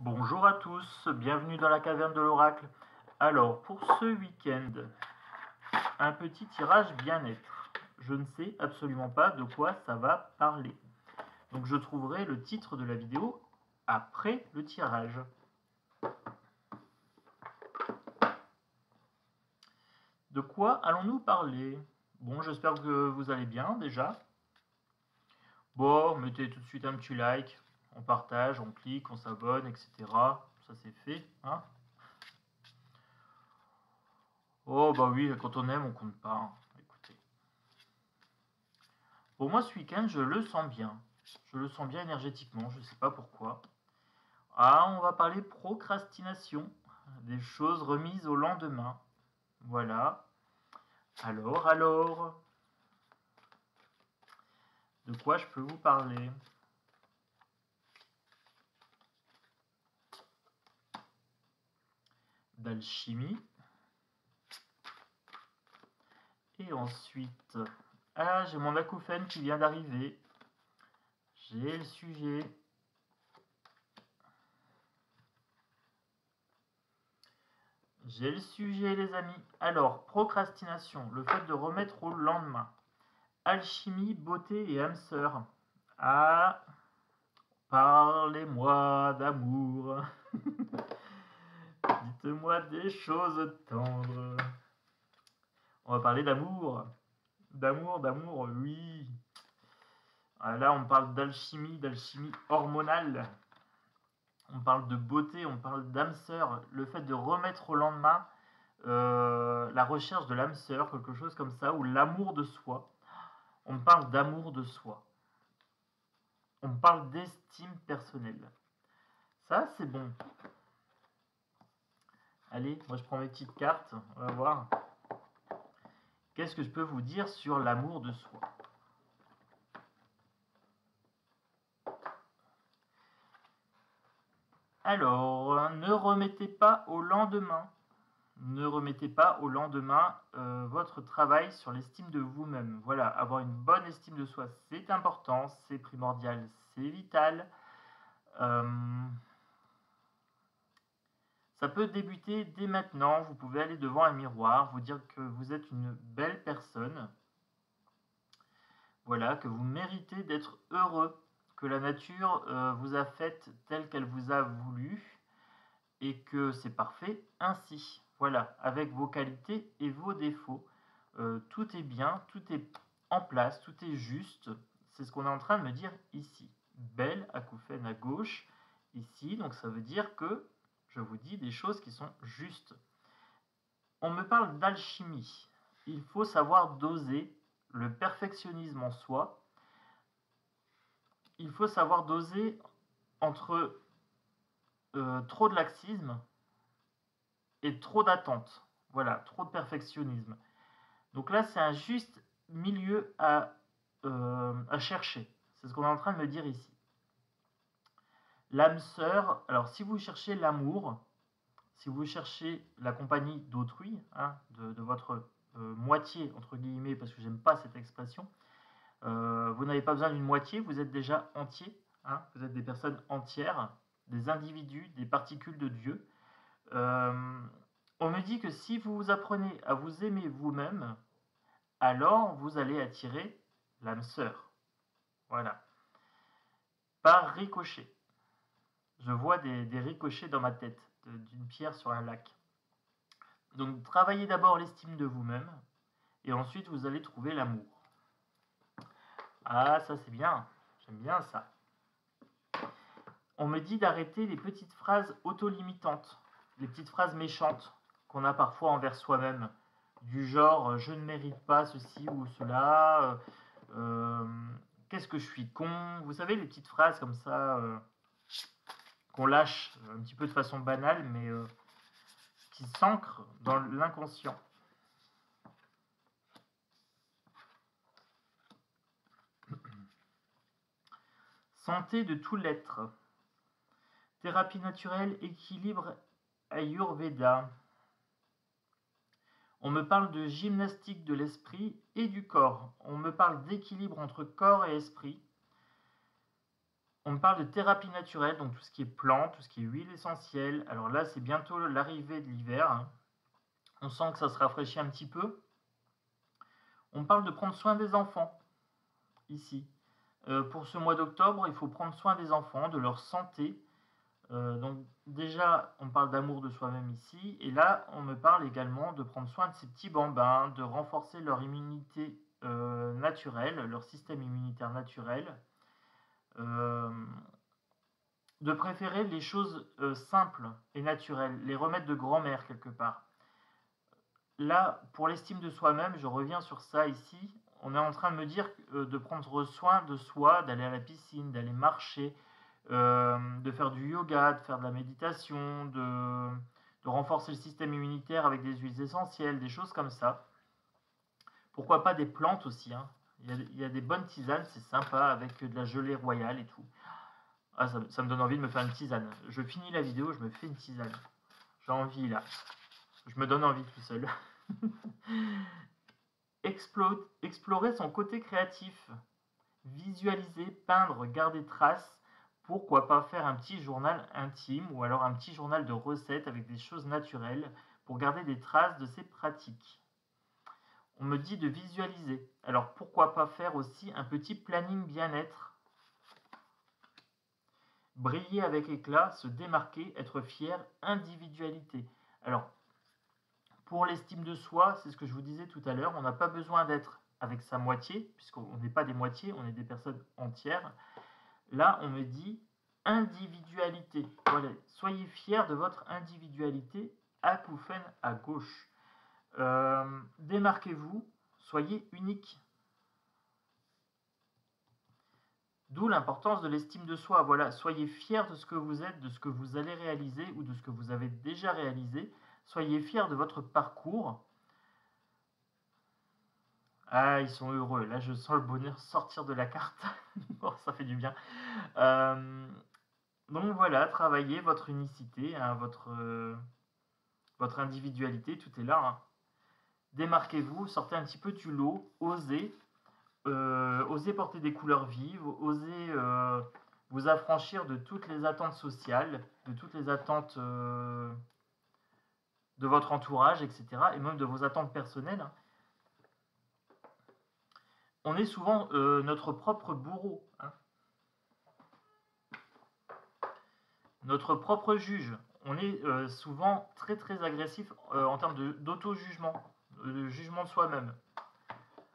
Bonjour à tous, bienvenue dans la caverne de l'oracle. Alors, pour ce week-end, un petit tirage bien-être. Je ne sais absolument pas de quoi ça va parler. Donc je trouverai le titre de la vidéo après le tirage. De quoi allons-nous parler? Bon, j'espère que vous allez bien déjà. Bon, mettez tout de suite un petit like, on partage, on clique, on s'abonne, etc. Ça c'est fait, hein? Oh bah oui, quand on aime, on compte pas, hein. Écoutez. Pour moi, ce week-end, je le sens bien. Je le sens bien énergétiquement, je ne sais pas pourquoi. Ah, on va parler procrastination, des choses remises au lendemain. Voilà. Alors, de quoi je peux vous parler? D'alchimie. Et ensuite, ah, j'ai mon acouphène qui vient d'arriver. J'ai le sujet. J'ai le sujet, les amis. Alors, procrastination, le fait de remettre au lendemain. Alchimie, beauté et âme sœur. Ah, parlez-moi d'amour. Dites-moi des choses tendres. On va parler d'amour. D'amour, oui. Là, on parle d'alchimie hormonale. On parle de beauté, on parle d'âme sœur. Le fait de remettre au lendemain la recherche de l'âme sœur, quelque chose comme ça, ou l'amour de soi. On parle d'amour de soi. On parle d'estime personnelle. Ça, c'est bon. Allez, moi je prends mes petites cartes, on va voir. Qu'est-ce que je peux vous dire sur l'amour de soi? Alors, ne remettez pas au lendemain. Ne remettez pas au lendemain votre travail sur l'estime de vous-même. Voilà, avoir une bonne estime de soi, c'est important, c'est primordial, c'est vital. Ça peut débuter dès maintenant. Vous pouvez aller devant un miroir, vous dire que vous êtes une belle personne. Voilà, que vous méritez d'être heureux, que la nature vous a faite telle qu'elle vous a voulu et que c'est parfait ainsi. Voilà, avec vos qualités et vos défauts. Tout est bien, tout est en place, tout est juste. C'est ce qu'on est en train de me dire ici. Belle acouphène à gauche, ici, donc ça veut dire que je vous dis des choses qui sont justes. On me parle d'alchimie. Il faut savoir doser le perfectionnisme en soi. Il faut savoir doser entre trop de laxisme et trop d'attente. Voilà, trop de perfectionnisme. Donc là, c'est un juste milieu à chercher. C'est ce qu'on est en train de me dire ici. L'âme sœur, alors si vous cherchez l'amour, si vous cherchez la compagnie d'autrui, hein, de votre moitié, entre guillemets, parce que j'aime pas cette expression, vous n'avez pas besoin d'une moitié, vous êtes déjà entier, hein, vous êtes des personnes entières, des individus, des particules de Dieu. On me dit que si vous apprenez à vous aimer vous-même, alors vous allez attirer l'âme sœur. Voilà. Par ricochet. Je vois des ricochets dans ma tête, d'une pierre sur un lac. Donc travaillez d'abord l'estime de vous-même, et ensuite vous allez trouver l'amour. Ah, ça c'est bien, j'aime bien ça. On me dit d'arrêter les petites phrases auto-limitantes, les petites phrases méchantes qu'on a parfois envers soi-même, du genre je ne mérite pas ceci ou cela, qu'est-ce que je suis con, vous savez les petites phrases comme ça qu'on lâche un petit peu de façon banale mais qui s'ancrent dans l'inconscient. Santé de tout l'être. Thérapie naturelle, équilibre Ayurveda. On me parle de gymnastique de l'esprit et du corps. On me parle d'équilibre entre corps et esprit. On me parle de thérapie naturelle, donc tout ce qui est plantes, tout ce qui est huile essentielle. Alors là, c'est bientôt l'arrivée de l'hiver, hein. On sent que ça se rafraîchit un petit peu. On parle de prendre soin des enfants, ici. Pour ce mois d'octobre, il faut prendre soin des enfants, de leur santé. Donc déjà, on parle d'amour de soi-même ici. Et là, on me parle également de prendre soin de ces petits bambins, de renforcer leur immunité naturelle, leur système immunitaire naturel. De préférer les choses simples et naturelles, les remèdes de grand-mère quelque part. Là, pour l'estime de soi-même, je reviens sur ça ici, on est en train de me dire de prendre soin de soi, d'aller à la piscine, d'aller marcher, de faire du yoga, de faire de la méditation, de renforcer le système immunitaire avec des huiles essentielles, des choses comme ça. Pourquoi pas des plantes aussi, hein. Il y a des bonnes tisanes, c'est sympa, avec de la gelée royale et tout. Ah, ça me donne envie de me faire une tisane. Je finis la vidéo, je me fais une tisane. J'ai envie là. Je me donne envie tout seul. Explorer son côté créatif. Visualiser, peindre, garder trace. Pourquoi pas faire un petit journal intime ou alors un petit journal de recettes avec des choses naturelles pour garder des traces de ses pratiques. On me dit de visualiser. Alors pourquoi pas faire aussi un petit planning bien-être. Briller avec éclat, se démarquer, être fier, individualité. Alors, pour l'estime de soi, c'est ce que je vous disais tout à l'heure, on n'a pas besoin d'être avec sa moitié, puisqu'on n'est pas des moitiés, on est des personnes entières. Là, on me dit individualité. Voilà, soyez fiers de votre individualité, acouphène à gauche. Démarquez-vous, soyez unique. D'où l'importance de l'estime de soi. Voilà, soyez fiers de ce que vous êtes, de ce que vous allez réaliser ou de ce que vous avez déjà réalisé. Soyez fiers de votre parcours. Ah, ils sont heureux. Là, je sens le bonheur sortir de la carte. Oh, ça fait du bien. Donc voilà, travaillez votre unicité, hein, votre individualité, tout est là, hein. Démarquez-vous, sortez un petit peu du lot, osez. Osez porter des couleurs vives, osez vous affranchir de toutes les attentes sociales, de toutes les attentes de votre entourage, etc. Et même de vos attentes personnelles, hein. On est souvent notre propre bourreau, hein. Notre propre juge. On est souvent très très agressif en termes d'auto-jugement, de jugement de soi-même.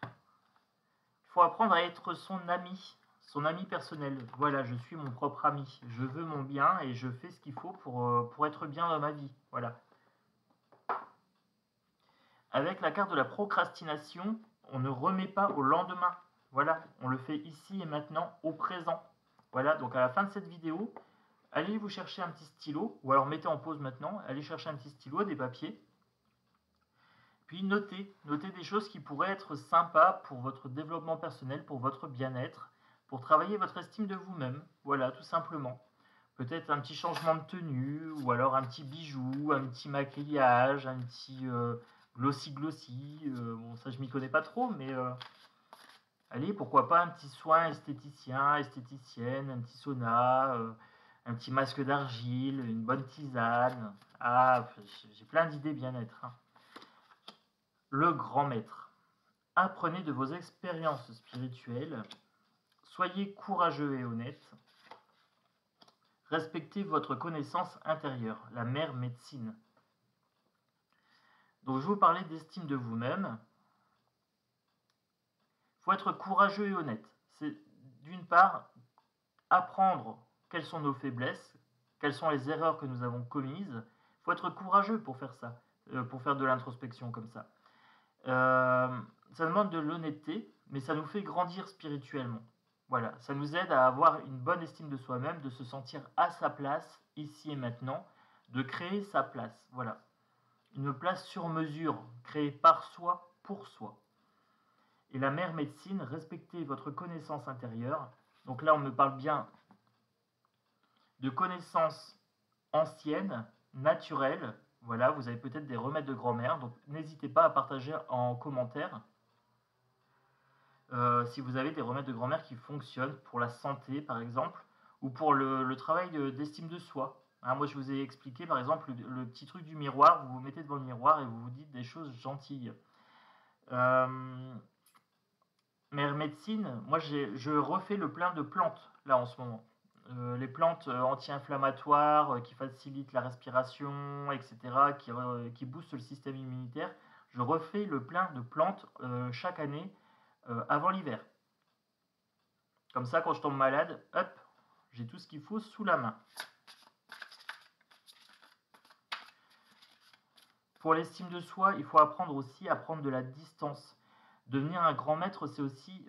Il faut apprendre à être son ami personnel. Voilà, je suis mon propre ami. Je veux mon bien et je fais ce qu'il faut pour être bien dans ma vie. Voilà. Avec la carte de la procrastination, on ne remet pas au lendemain. Voilà, on le fait ici et maintenant, au présent. Voilà, donc à la fin de cette vidéo, allez vous chercher un petit stylo, ou alors mettez en pause maintenant, allez chercher un petit stylo, des papiers, puis notez des choses qui pourraient être sympas pour votre développement personnel, pour votre bien-être, pour travailler votre estime de vous-même. Voilà, tout simplement. Peut-être un petit changement de tenue, ou alors un petit bijou, un petit maquillage, un petit glossy. Bon, ça je m'y connais pas trop, mais allez, pourquoi pas un petit soin esthéticien, esthéticienne, un petit sauna, un petit masque d'argile, une bonne tisane. Ah, j'ai plein d'idées bien-être, hein. Le grand maître. Apprenez de vos expériences spirituelles. Soyez courageux et honnête. Respectez votre connaissance intérieure, la mère médecine. Donc je vous parlais d'estime de vous-même. Il faut être courageux et honnête. C'est d'une part apprendre quelles sont nos faiblesses, quelles sont les erreurs que nous avons commises. Il faut être courageux pour faire ça, pour faire de l'introspection comme ça. Ça demande de l'honnêteté, mais ça nous fait grandir spirituellement. Voilà, ça nous aide à avoir une bonne estime de soi-même, de se sentir à sa place, ici et maintenant, de créer sa place. Voilà, une place sur mesure, créée par soi, pour soi. Et la mère médecine, respectez votre connaissance intérieure. Donc là, on me parle bien de connaissances anciennes, naturelles. Voilà, vous avez peut-être des remèdes de grand-mère, donc n'hésitez pas à partager en commentaire si vous avez des remèdes de grand-mère qui fonctionnent pour la santé, par exemple, ou pour le travail d'estime de soi. Hein, moi, je vous ai expliqué, par exemple, le petit truc du miroir. Vous vous mettez devant le miroir et vous vous dites des choses gentilles. Mère médecine, moi, je refais le plein de plantes, là, en ce moment. Les plantes anti-inflammatoires qui facilitent la respiration, etc., qui boostent le système immunitaire. Je refais le plein de plantes chaque année avant l'hiver. Comme ça, quand je tombe malade, hop, j'ai tout ce qu'il faut sous la main. Pour l'estime de soi, il faut apprendre aussi à prendre de la distance. Devenir un grand maître, c'est aussi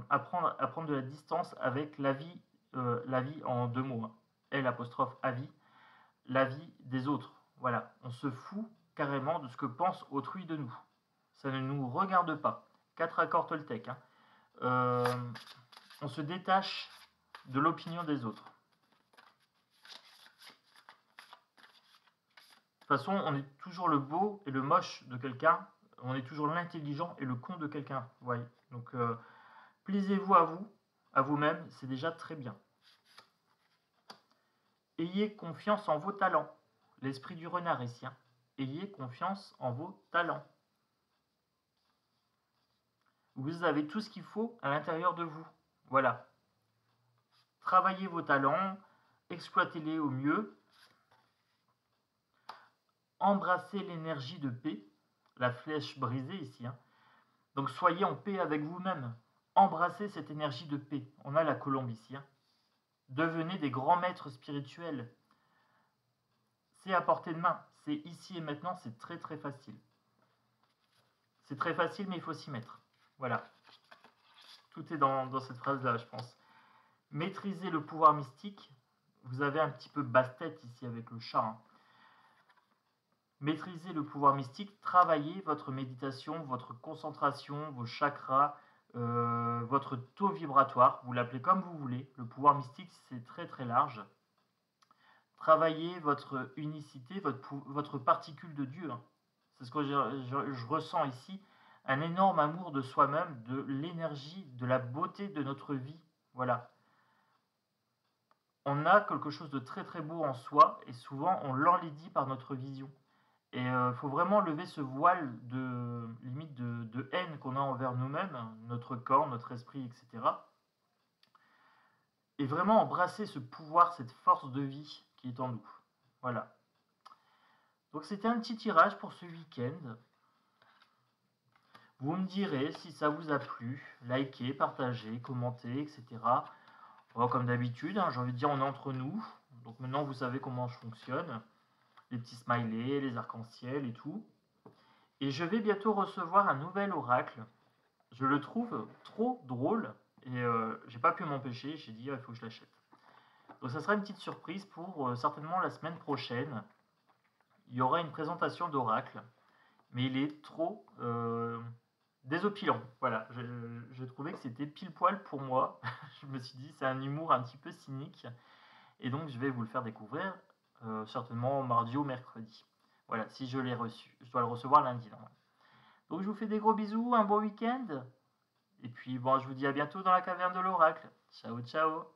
apprendre à prendre de la distance avec la vie en 2 mots. L''A-vie, la vie des autres. Voilà, on se fout carrément de ce que pense autrui de nous. Ça ne nous regarde pas. 4 accords Toltec. On se détache de l'opinion des autres. De toute façon, on est toujours le beau et le moche de quelqu'un. On est toujours l'intelligent et le con de quelqu'un. Ouais. Donc, plaisez-vous à vous-même, c'est déjà très bien. Ayez confiance en vos talents. L'esprit du renard ici. Ayez confiance en vos talents. Vous avez tout ce qu'il faut à l'intérieur de vous. Voilà. Travaillez vos talents, exploitez-les au mieux. Embrassez l'énergie de paix. La flèche brisée ici. Donc soyez en paix avec vous-même. Embrassez cette énergie de paix. On a la colombe ici. Devenez des grands maîtres spirituels. C'est à portée de main. C'est ici et maintenant. C'est très très facile. C'est très facile, mais il faut s'y mettre. Voilà. Tout est dans cette phrase-là, je pense. Maîtrisez le pouvoir mystique. Vous avez un petit peu basse-tête ici avec le chat. Maîtrisez le pouvoir mystique. Travaillez votre méditation, votre concentration, vos chakras, votre taux vibratoire. Vous l'appelez comme vous voulez. Le pouvoir mystique, c'est très très large. Travaillez votre unicité, votre particule de Dieu. C'est ce que je ressens ici. Un énorme amour de soi-même, de l'énergie, de la beauté de notre vie. Voilà. On a quelque chose de très très beau en soi et souvent on l'enlaidit par notre vision. Et il faut vraiment lever ce voile de limite de haine qu'on a envers nous-mêmes, notre corps, notre esprit, etc. Et vraiment embrasser ce pouvoir, cette force de vie qui est en nous. Voilà. Donc c'était un petit tirage pour ce week-end. Vous me direz si ça vous a plu, likez, partagez, commentez, etc. Bon, comme d'habitude, j'ai envie de dire on est entre nous. Donc maintenant vous savez comment je fonctionne. Les petits smileys, les arcs-en-ciel et tout. Et je vais bientôt recevoir un nouvel oracle. Je le trouve trop drôle et j'ai pas pu m'empêcher. J'ai dit il faut que je l'achète. Donc ça sera une petite surprise pour certainement la semaine prochaine. Il y aura une présentation d'oracle, mais il est trop désopilant. Voilà, j'ai trouvé que c'était pile poil pour moi. Je me suis dit c'est un humour un petit peu cynique et donc je vais vous le faire découvrir certainement mardi ou mercredi. Voilà, si je l'ai reçu. Je dois le recevoir lundi normalement. Donc je vous fais des gros bisous, un bon week-end. Et puis bon, je vous dis à bientôt dans la caverne de l'oracle. Ciao, ciao.